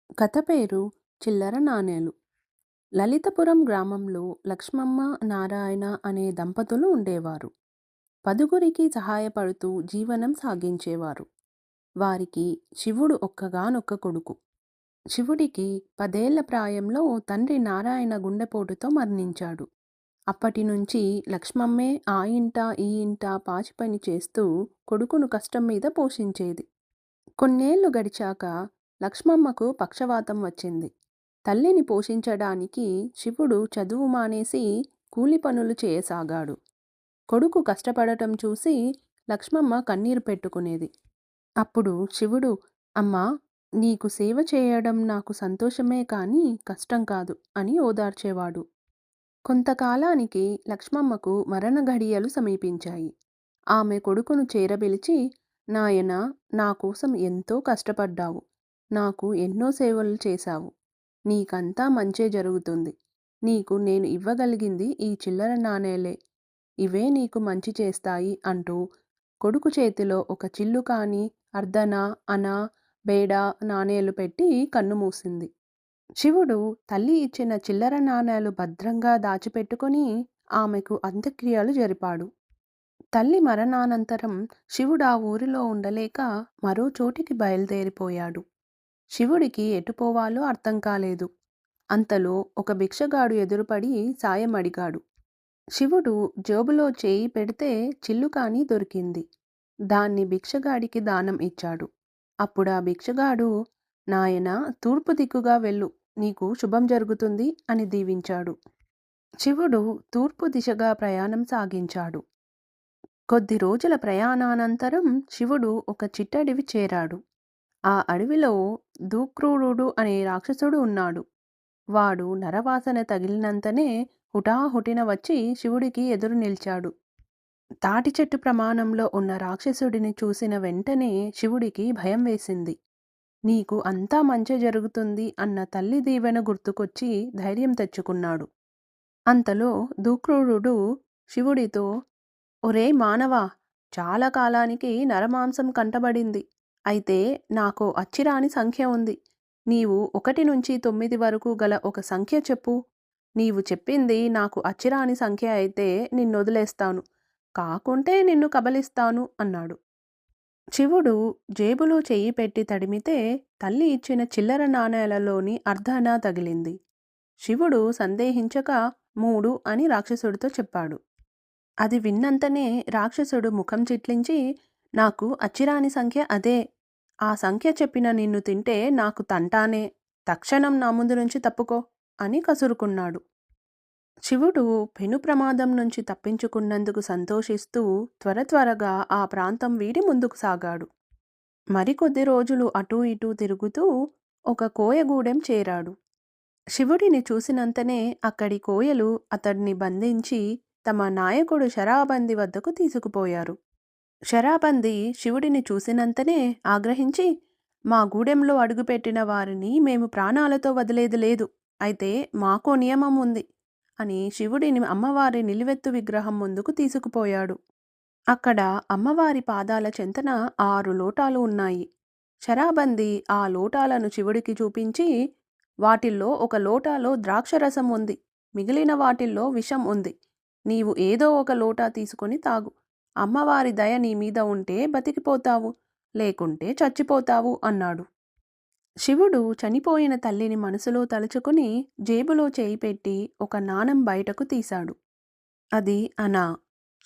కథ పేరు చిల్లర నాణేలు. లలితపురం గ్రామంలో లక్ష్మమ్మ, నారాయణ అనే దంపతులు ఉండేవారు. పదుగురికి సహాయపడుతూ జీవనం సాగించేవారు. వారికి శివుడు ఒక్కగానొక్క కొడుకు. శివుడికి 10 ఏళ్ల ప్రాయంలో తండ్రి నారాయణ గుండెపోటుతో మరణించాడు. అప్పటినుంచి లక్ష్మమ్మే ఆ ఇంట ఈ ఇంట పాచిపని చేస్తూ కొడుకును కష్టం మీద పోషించేది. కొన్నేళ్లు గడిచాక లక్ష్మమ్మకు పక్షవాతం వచ్చింది. తల్లిని పోషించడానికి శివుడు చదువు మానేసి కూలి పనులు చేయసాగాడు. కొడుకు కష్టపడటం చూసి లక్ష్మమ్మ కన్నీరు పెట్టుకునేది. అప్పుడు శివుడు, అమ్మా, నీకు సేవ చేయడం నాకు సంతోషమే కాని కష్టం కాదు అని ఓదార్చేవాడు. కొంతకాలానికి లక్ష్మమ్మకు మరణ ఘడియలు సమీపించాయి. ఆమె కొడుకును చేరబిలిచి, నాయనా, నా కోసం ఎంతో కష్టపడ్డావు. నాకు ఎన్నో సేవలు చేశావు. నీకంతా మంచే జరుగుతుంది. నీకు నేను ఇవ్వగలిగింది ఈ చిల్లర నాణేలే. ఇవే నీకు మంచి చేస్తాయి అంటూ కొడుకు చేతిలో ఒక చిల్లుకాని, అర్ధనా, అనా, బేడా నాణేలు పెట్టి కన్నుమూసింది. శివుడు తల్లి ఇచ్చిన చిల్లర నాణేలు భద్రంగా దాచిపెట్టుకుని ఆమెకు అంత్యక్రియలు జరిపాడు. తల్లి మరణానంతరం శివుడా ఊరిలో ఉండలేక మరో చోటికి బయలుదేరిపోయాడు. శివుడికి ఎటుపోవాలో అర్థం కాలేదు. అంతలో ఒక భిక్షగాడు ఎదురుపడి సాయం అడిగాడు. శివుడు జేబులో చేయి పెడితే చిల్లుకాని దొరికింది. దాన్ని భిక్షగాడికి దానం ఇచ్చాడు. అప్పుడా భిక్షగాడు, నాయనా, తూర్పు దిక్కుగా వెళ్ళు, నీకు శుభం జరుగుతుంది అని దీవించాడు. శివుడు తూర్పు దిశగా ప్రయాణం సాగించాడు. కొద్ది రోజుల ప్రయాణానంతరం శివుడు ఒక చిట్టడవి చేరాడు. ఆ అడవిలో దూక్రూరుడు అనే రాక్షసుడు ఉన్నాడు. వాడు నరవాసన తగిలినంతనే హుటాహుటిన వచ్చి శివుడికి ఎదురు నిలిచాడు. తాటి చెట్టు ప్రమాణంలో ఉన్న రాక్షసుడిని చూసిన వెంటనే శివుడికి భయం వేసింది. నీకు అంతా మంచి జరుగుతుంది అన్న తల్లి దీవెన గుర్తుకొచ్చి ధైర్యం తెచ్చుకున్నాడు. అంతలో దూక్రూరుడు శివుడితో, ఒరే మానవా! చాలా కాలానికి నరమాంసం కంటబడింది. అయితే నాకో అచ్చిరాని సంఖ్య ఉంది. నీవు 1-9 వరకు గల ఒక సంఖ్య చెప్పు. నీవు చెప్పింది నాకు అచ్చిరాని సంఖ్య అయితే నిన్నొదిలేస్తాను. కాకుంటే నిన్ను కబలిస్తాను అన్నాడు. శివుడు జేబులో చెయ్యి పెట్టి తడిమితే తల్లి ఇచ్చిన చిల్లర నాణేలలోని అర్ధనా తగిలింది. శివుడు సందేహించక 3 అని రాక్షసుడితో చెప్పాడు. అది విన్నంతనే రాక్షసుడు ముఖం చిట్లించి, నాకు అచ్చిరాని సంఖ్య అదే. ఆ సంఖ్య చెప్పిన నిన్ను తింటే నాకు తంటానే. తక్షణం నా ముందు నుంచి తప్పుకో అని కసురుకున్నాడు. శివుడు పెను ప్రమాదం నుంచి తప్పించుకున్నందుకు సంతోషిస్తూ త్వరగా ఆ ప్రాంతం వీడి ముందుకు సాగాడు. మరికొద్ది రోజులు అటూ ఇటూ తిరుగుతూ ఒక కోయగూడెం చేరాడు. శివుడిని చూసినంతనే అక్కడి కోయలు అతడిని బంధించి తమ నాయకుడు శరాబంది వద్దకు తీసుకుపోయారు. శరాబంది శివుడిని చూసినంతనే ఆగ్రహించి, మా గూడెంలో అడుగుపెట్టిన వారిని మేము ప్రాణాలతో వదిలేది లేదు. అయితే మాకో నియమం ఉంది అని శివుడిని అమ్మవారి నిలువెత్తు విగ్రహం ముందుకు తీసుకుపోయాడు. అక్కడ అమ్మవారి పాదాల చెంతన 6 లోటాలు ఉన్నాయి. శరాబంది ఆ లోటాలను శివుడికి చూపించి, వాటిల్లో ఒక లోటాలో ద్రాక్షరసం ఉంది. మిగిలిన వాటిల్లో విషం ఉంది. నీవు ఏదో ఒక లోటా తీసుకొని తాగు. అమ్మవారి దయ నీ మీద ఉంటే బతికిపోతావు, లేకుంటే చచ్చిపోతావు అన్నాడు. శివుడు చనిపోయిన తల్లిని మనసులో తలుచుకుని జేబులో చేయి పెట్టి ఒక నాణం బయటకు తీశాడు. అది అనా.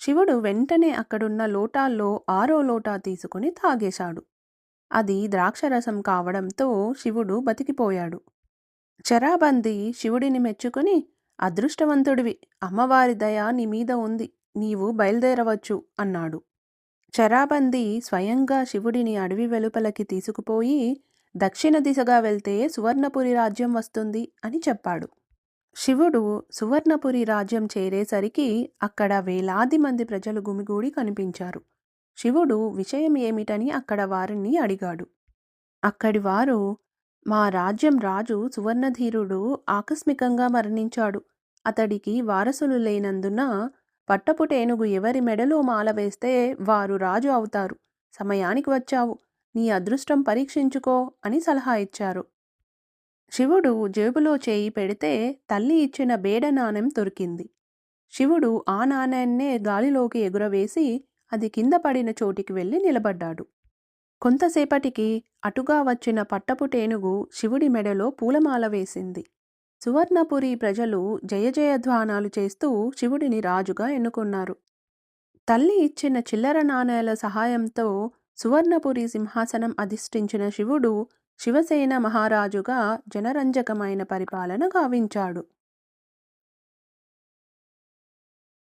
శివుడు వెంటనే అక్కడున్న లోటాల్లో 6వ లోటా తీసుకుని తాగేశాడు. అది ద్రాక్షరసం కావడంతో శివుడు బతికిపోయాడు. శరాబంది శివుడిని మెచ్చుకుని, అదృష్టవంతుడివి, అమ్మవారి దయ నీ మీద ఉంది, నీవు బయలుదేరవచ్చు అన్నాడు. శరాబంది స్వయంగా శివుడిని అడవి వెలుపలకి తీసుకుపోయి, దక్షిణ దిశగా వెళ్తే సువర్ణపురి రాజ్యం వస్తుంది అని చెప్పాడు. శివుడు సువర్ణపురి రాజ్యం చేరేసరికి అక్కడ వేలాది మంది ప్రజలు గుమిగూడి కనిపించారు. శివుడు విషయం ఏమిటని అక్కడ వారిని అడిగాడు. అక్కడి వారు, మా రాజ్యం రాజు సువర్ణధీరుడు ఆకస్మికంగా మరణించాడు. అతడికి వారసులు లేనందున పట్టపుటేనుగు ఎవరి మెడలో మాల వేస్తే వారు రాజు అవుతారు. సమయానికి వచ్చావు. నీ అదృష్టం పరీక్షించుకో అని సలహా ఇచ్చారు. శివుడు జేబులో చేయి పెడితే తల్లి ఇచ్చిన బేడ నాణెం దొరికింది. శివుడు ఆ నాణేన్నే గాలిలోకి ఎగురవేసి అది కింద పడిన చోటికి వెళ్ళి నిలబడ్డాడు. కొంతసేపటికి అటుగా వచ్చిన పట్టపుటేనుగు శివుడి మెడలో పూలమాల వేసింది. సువర్ణపురి ప్రజలు జయజయధ్వానాలు చేస్తూ శివుడిని రాజుగా ఎన్నుకున్నారు. తల్లి ఇచ్చిన చిల్లర నాణేల సహాయంతో సువర్ణపురి సింహాసనం అధిష్ఠించిన శివుడు శివసేన మహారాజుగా జనరంజకమైన పరిపాలన గావించాడు.